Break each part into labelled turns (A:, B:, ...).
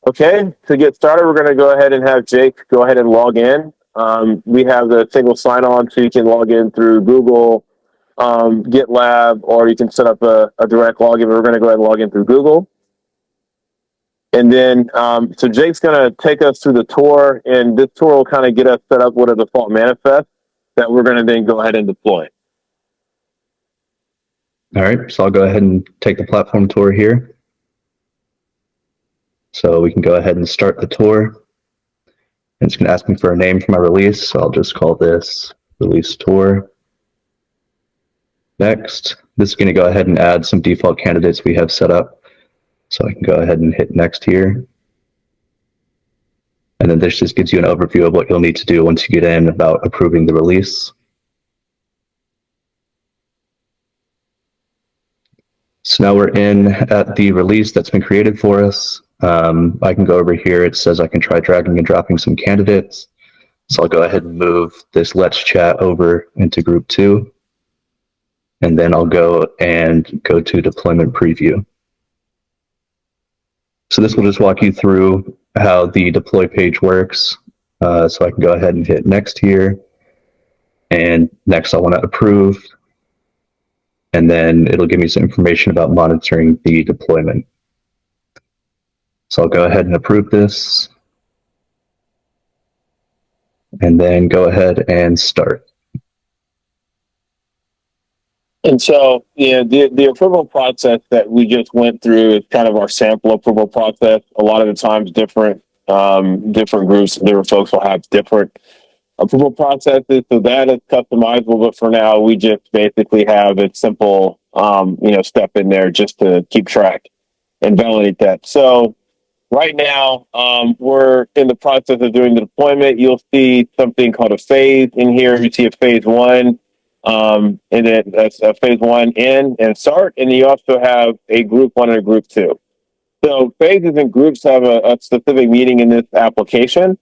A: Okay, to get started, we're going to go ahead and have Jake go ahead and log in. We have the single sign-on, so you can log in through Google, GitLab, or you can set up a direct login. We're going to go ahead and log in through Google. And then, so Jake's going to take us through the tour, and this tour will kind of get us set up with a default manifest that we're going to then go ahead and deploy.
B: All right, so I'll go ahead and take the platform tour here. So we can go ahead and start the tour. It's going to ask me for a name for my release, so I'll just call this release tour. Next, this is going to go ahead and add some default candidates we have set up. So I can go ahead and hit next here. And then this just gives you an overview of what you'll need to do once you get in about approving the release. So now we're in at the release that's been created for us. I can go over here. It says I can try dragging and dropping some candidates. So I'll go ahead and move this Let's Chat over into group 2. And then I'll go to deployment preview. So this will just walk you through how the deploy page works. So I can go ahead and hit next here. And next I want to approve. And then it'll give me some information about monitoring the deployment. So I'll go ahead and approve this. And then go ahead and start.
A: And so, the approval process that we just went through is kind of our sample approval process. A lot of the times, different groups, different folks will have different approval processes, so that is customizable. But for now, we just basically have a simple, step in there just to keep track and validate that. So right now, we're in the process of doing the deployment. You'll see something called a phase in here. You see a phase 1. And then that's phase 1 in and start, and you also have a group 1 and a group 2. So phases and groups have a specific meaning in this application.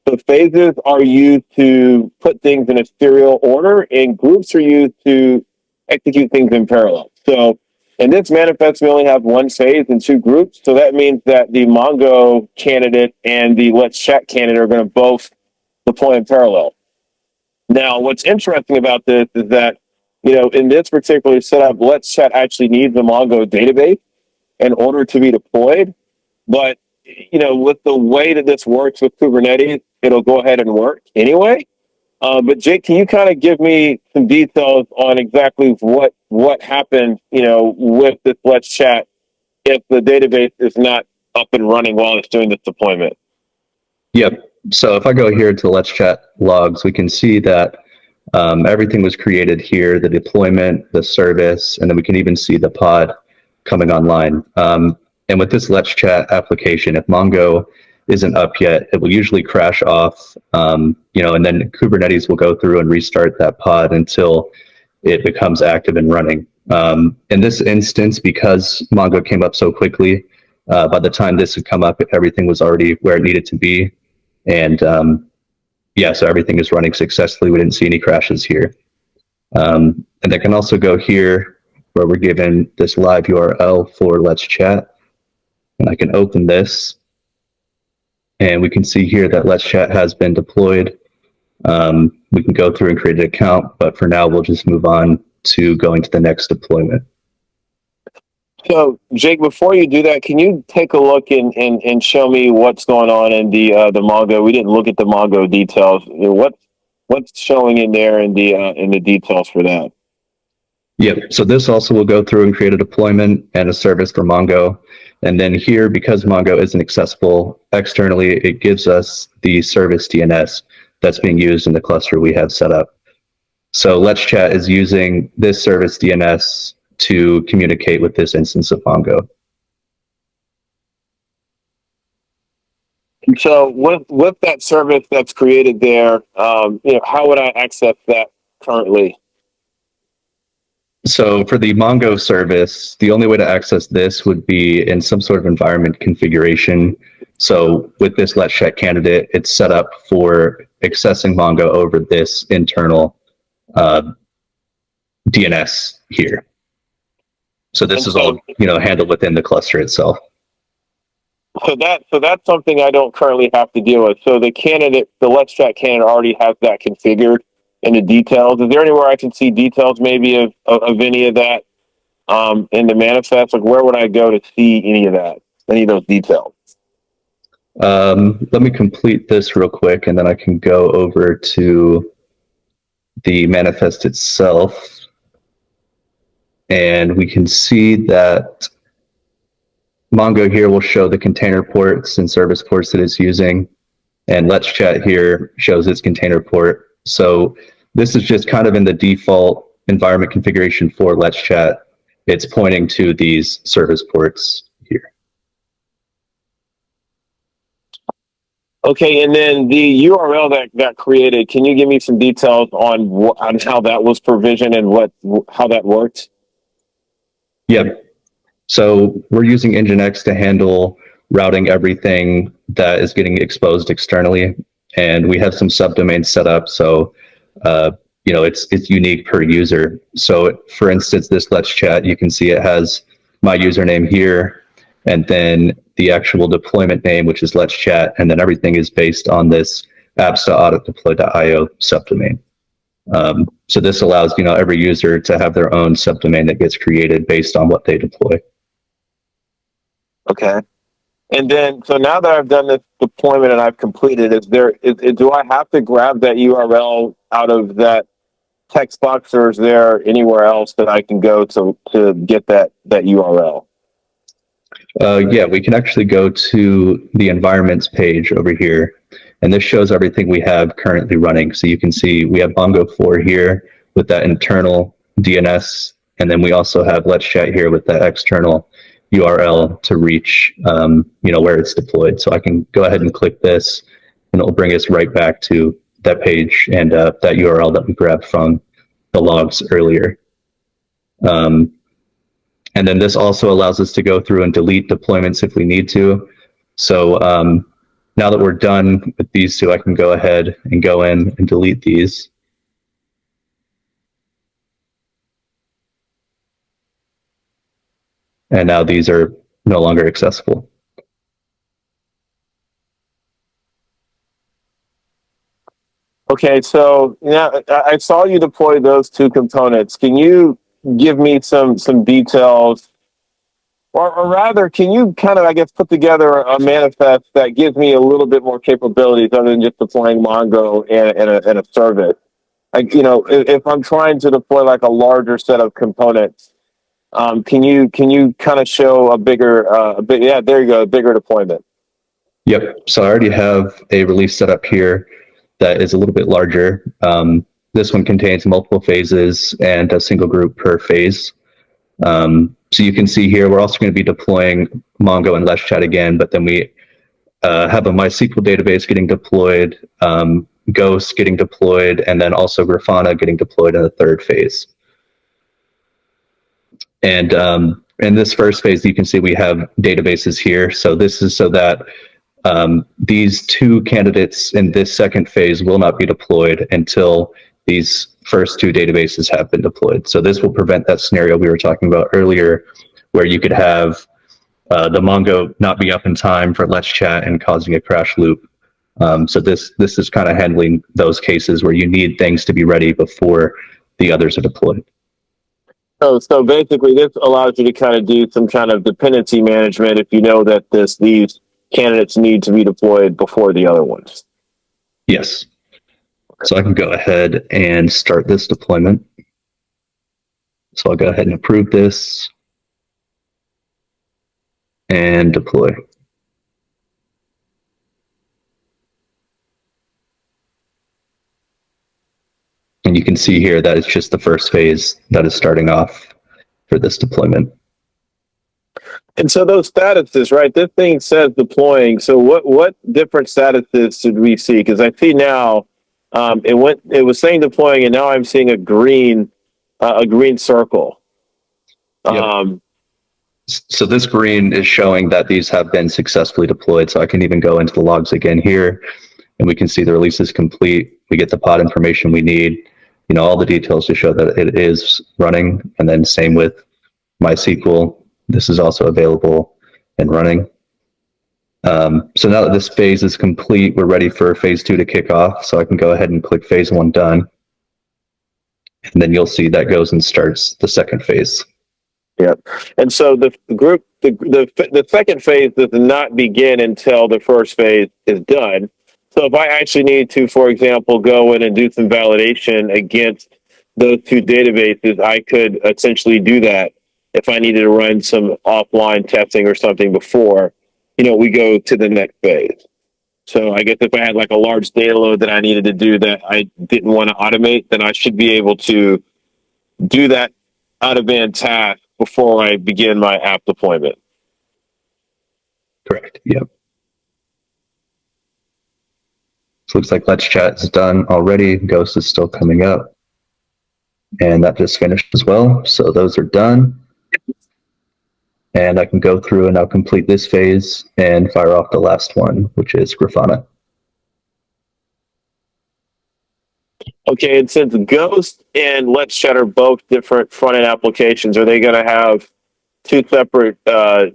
A: So phases are used to put things in a serial order, and groups are used to execute things in parallel. So in this manifest, we only have 1 phase and 2 groups. So that means that the Mongo candidate and the Let's Chat candidate are going to both deploy in parallel. Now, what's interesting about this is that, in this particular setup, Let's Chat actually needs the Mongo database in order to be deployed. But, with the way that this works with Kubernetes, it'll go ahead and work anyway. But Jake, can you kind of give me some details on exactly what happened, with this Let's Chat if the database is not up and running while it's doing this deployment?
B: Yep. So if I go here to Let's Chat logs, we can see that everything was created here, the deployment, the service, and then we can even see the pod coming online. And with this Let's Chat application, if Mongo isn't up yet, it will usually crash off, and then Kubernetes will go through and restart that pod until it becomes active and running. In this instance, because Mongo came up so quickly, by the time this had come up, everything was already where it needed to be. And so everything is running successfully. We didn't see any crashes here. And I can also go here where we're given this live URL for Let's Chat. And I can open this. And we can see here that Let's Chat has been deployed. We can go through and create an account, but for now, we'll just move on to going to the next deployment.
A: So, Jake, before you do that, can you take a look and show me what's going on in the Mongo? We didn't look at the Mongo details. What's showing in there in the details for that?
B: Yep. So this also will go through and create a deployment and a service for Mongo. And then here, because Mongo isn't accessible externally, it gives us the service DNS that's being used in the cluster we have set up. So Let's Chat is using this service DNS to communicate with this instance of Mongo.
A: So with that service that's created there, how would I access that currently?
B: So for the Mongo service, the only way to access this would be in some sort of environment configuration. So with this Let's Chat candidate, it's set up for accessing Mongo over this internal DNS here. So this is all handled within the cluster itself.
A: So that's something I don't currently have to deal with. So the candidate, the Let's Chat candidate already has that configured in the details. Is there anywhere I can see details maybe of any of that in the manifest? Like where would I go to see any of that, any of those details?
B: Let me complete this real quick, and then I can go over to the manifest itself. And we can see that Mongo here will show the container ports and service ports that it's using. And Let's Chat here shows its container port. So this is just kind of in the default environment configuration for Let's Chat. It's pointing to these service ports here.
A: Okay, and then the URL that got created, can you give me some details on how that was provisioned and how that worked?
B: Yeah. So we're using Nginx to handle routing everything that is getting exposed externally, and we have some subdomains set up. So it's unique per user. So for instance, this Let's Chat, you can see it has my username here, and then the actual deployment name, which is Let's Chat, and then everything is based on this apps.auditdeploy.io subdomain. So this allows every user to have their own subdomain that gets created based on what they deploy.
A: Okay. And then, so now that I've done this deployment and I've completed, do I have to grab that URL out of that text box, or is there anywhere else that I can go to get that URL?
B: Yeah, we can actually go to the environments page over here, and this shows everything we have currently running. So you can see we have Mongo 4 here with that internal DNS, and then we also have Let's Chat here with that external URL to reach where it's deployed. So I can go ahead and click this, and it'll bring us right back to that page and that URL that we grabbed from the logs earlier. And then this also allows us to go through and delete deployments if we need to. So now that we're done with these two, I can go ahead and go in and delete these. And now these are no longer accessible.
A: Okay, so now I saw you deploy those two components. Can you give me some details, or rather, can you kind of, I guess, put together a manifest that gives me a little bit more capabilities other than just deploying Mongo and a service? Like, if I'm trying to deploy like a larger set of components, can you kind of show a bigger, yeah, there you go, a bigger deployment.
B: Yep. So I already have a release set up here that is a little bit larger. This one contains multiple phases and a single group per phase. So you can see here, we're also going to be deploying Mongo and Let's Chat again, but then we have a MySQL database getting deployed, Ghost getting deployed, and then also Grafana getting deployed in the third phase. And in this first phase, you can see we have databases here. So this is so that these two candidates in this second phase will not be deployed until these first two databases have been deployed. So this will prevent that scenario we were talking about earlier, where you could have the Mongo not be up in time for Let's Chat and causing a crash loop. So this is kind of handling those cases where you need things to be ready before the others are deployed.
A: So basically, this allows you to kind of do some kind of dependency management if you know that these candidates need to be deployed before the other ones.
B: Yes. So I can go ahead and start this deployment. So I'll go ahead and approve this and deploy. And you can see here that it's just the first phase that is starting off for this deployment.
A: And so those statuses, right? This thing says deploying. So what different statuses should we see? Because I see now it was saying deploying, and now I'm seeing a green circle.
B: Yep. So this green is showing that these have been successfully deployed. So I can even go into the logs again here, and we can see the release is complete. We get the pod information we need, all the details to show that it is running. And then same with MySQL. This is also available and running. So now that this phase is complete, we're ready for phase 2 to kick off. So I can go ahead and click phase 1 done. And then you'll see that goes and starts the second phase.
A: Yeah. And so the second phase does not begin until the first phase is done. So if I actually need to, for example, go in and do some validation against those two databases, I could essentially do that if I needed to run some offline testing or something before, we go to the next phase. So I guess if I had like a large data load that I needed to do that I didn't want to automate, then I should be able to do that out of band task before I begin my app deployment.
B: Correct. Yep. So looks like Let's Chat is done already. Ghost is still coming up. And that just finished as well. So those are done. And I can go through and I'll complete this phase and fire off the last one, which is Grafana.
A: Okay, and since Ghost and Let's Chat are both different front-end applications, are they going to have two separate, domains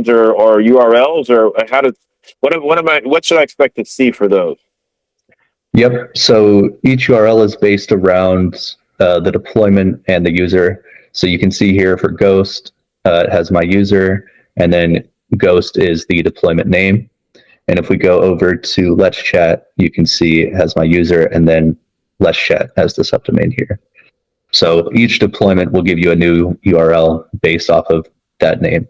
A: or URLs, or what should I expect to see for those?
B: Yep. So each URL is based around the deployment and the user. So you can see here for Ghost, it has my user, and then Ghost is the deployment name. And if we go over to Let's Chat, you can see it has my user and then Let's Chat as the subdomain here. So each deployment will give you a new URL based off of that name.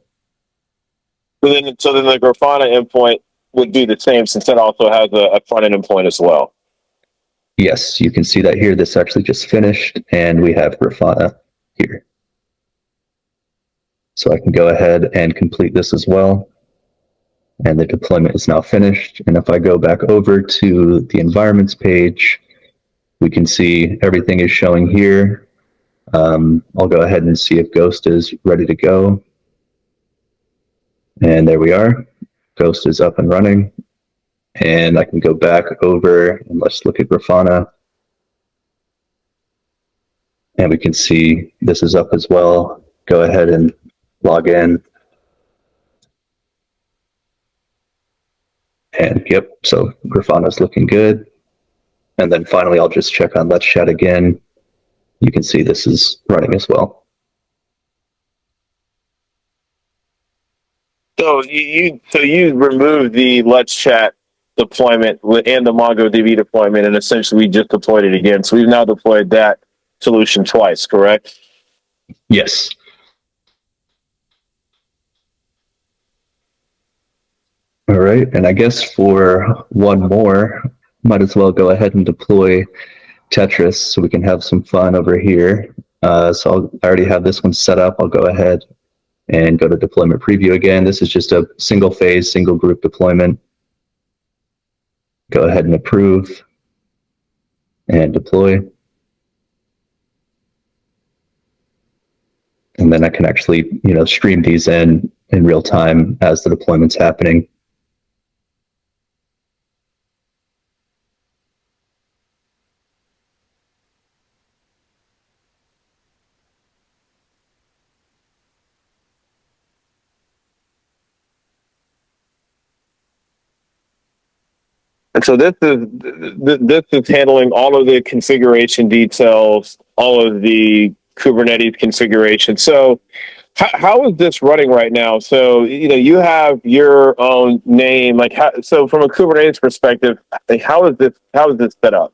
A: So then the Grafana endpoint would be the same, since it also has a front-end endpoint as well.
B: Yes, you can see that here. This actually just finished, and we have Grafana here. So I can go ahead and complete this as well. And the deployment is now finished. And if I go back over to the environments page, we can see everything is showing here. I'll go ahead and see if Ghost is ready to go. And there we are. Ghost is up and running. And I can go back over and let's look at Grafana. And we can see this is up as well. Go ahead and log in. And yep, so Grafana is looking good. And then finally, I'll just check on Let's Chat again. You can see this is running as well.
A: So you removed the Let's Chat deployment and the MongoDB deployment, and essentially we just deployed it again. So we've now deployed that solution twice, correct?
B: Yes. All right, and I guess for one more, might as well go ahead and deploy Tetris so we can have some fun over here. So I already have this one set up. I'll go ahead and go to deployment preview again. This is just a single phase, single group deployment. Go ahead and approve and deploy. And then I can actually, stream these in real time as the deployment's happening.
A: And so this is handling all of the configuration details, all of the Kubernetes configuration. So how is this running right now? So you have your own name. So from a Kubernetes perspective, how is this set up?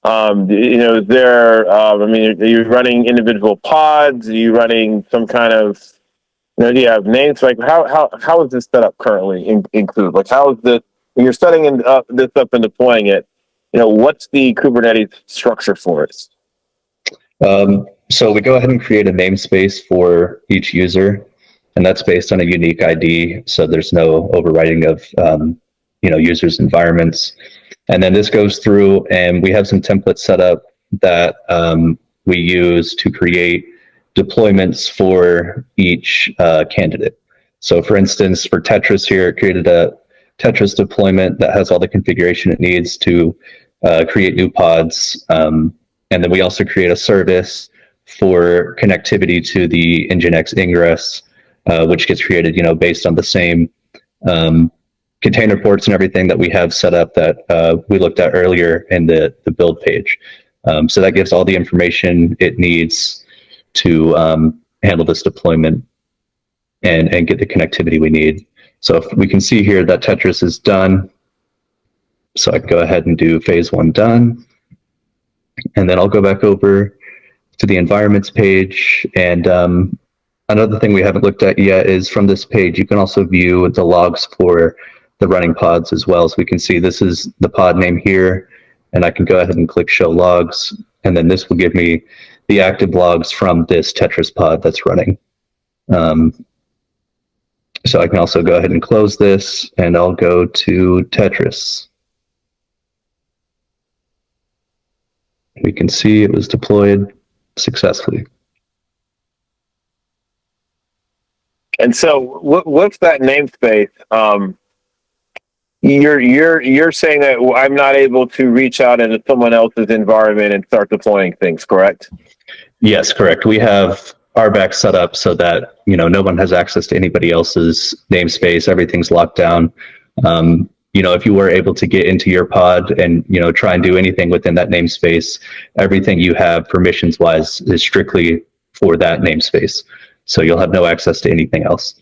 A: Is there? Are you running individual pods? Are you running some kind of? Do you have names? How is this set up currently? Include how is this? When you're setting this up and deploying it, what's the Kubernetes structure for it?
B: So we go ahead and create a namespace for each user, and that's based on a unique ID. So there's no overriding of users' environments. And then this goes through, and we have some templates set up that we use to create deployments for each candidate. So for instance, for Tetris here, it created a Tetris deployment that has all the configuration it needs to create new pods. And then we also create a service for connectivity to the Nginx ingress, which gets created, based on the same container ports and everything that we have set up that we looked at earlier in the build page. So that gives all the information it needs to handle this deployment and get the connectivity we need. So if we can see here that Tetris is done, so I can go ahead and do phase 1 done. And then I'll go back over to the environments page. And another thing we haven't looked at yet is from this page, you can also view the logs for the running pods as well. So we can see this is the pod name here, and I can go ahead and click show logs. And then this will give me the active logs from this Tetris pod that's running. So I can also go ahead and close this, and I'll go to Tetris. We can see it was deployed successfully.
A: And so, what's that namespace? You're saying that I'm not able to reach out into someone else's environment and start deploying things, correct?
B: Yes, correct. We have RBAC set up so that no one has access to anybody else's namespace. Everything's locked down. If you were able to get into your pod and try and do anything within that namespace, everything you have permissions wise is strictly for that namespace. So you'll have no access to anything else.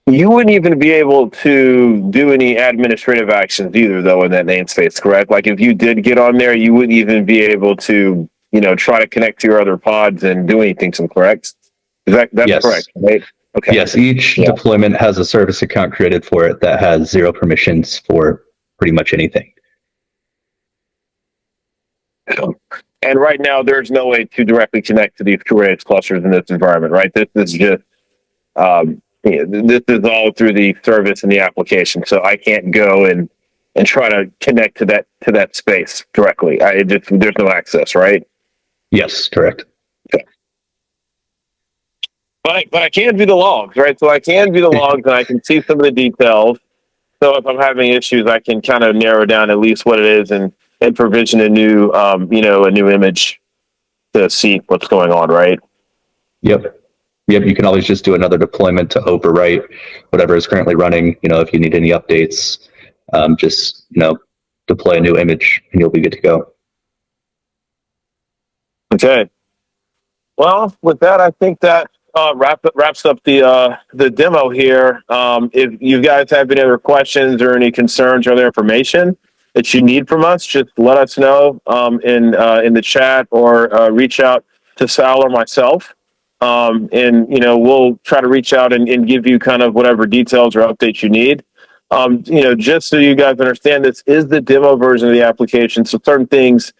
A: You wouldn't even be able to do any administrative actions either, though, in that namespace, correct? Like if you did get on there, you wouldn't even be able to, try to connect to your other pods and do anything to them, correct? That's
B: yes.
A: Correct, right? Okay.
B: Yes, each deployment has a service account created for it that has 0 permissions for pretty much anything.
A: And right now, there's no way to directly connect to these Kubernetes clusters in this environment, right? This is just this is all through the service and the application. So I can't go and try to connect to that space directly. There's no access, right?
B: Yes, correct.
A: Okay. But I can view the logs, right? So I can view the logs and I can see some of the details. So if I'm having issues, I can kind of narrow down at least what it is and provision a new, a new image to see what's going on, right?
B: Yep. You can always just do another deployment to overwrite whatever is currently running. If you need any updates, just deploy a new image and you'll be good to go.
A: Okay. Well, with that, I think that wraps up the demo here. If you guys have any other questions or any concerns or other information that you need from us, just let us know in the chat or reach out to Sal or myself. And we'll try to reach out and give you kind of whatever details or updates you need. Just so you guys understand, this is the demo version of the application, so certain things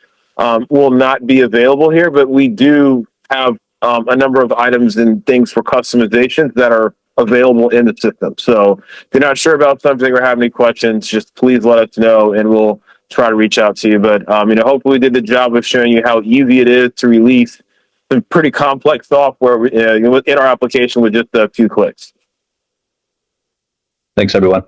A: will not be available here, but we do have a number of items and things for customizations that are available in the system. So if you're not sure about something or have any questions, just please let us know and we'll try to reach out to you. But hopefully we did the job of showing you how easy it is to release some pretty complex software in our application with just a few clicks.
B: Thanks, everyone.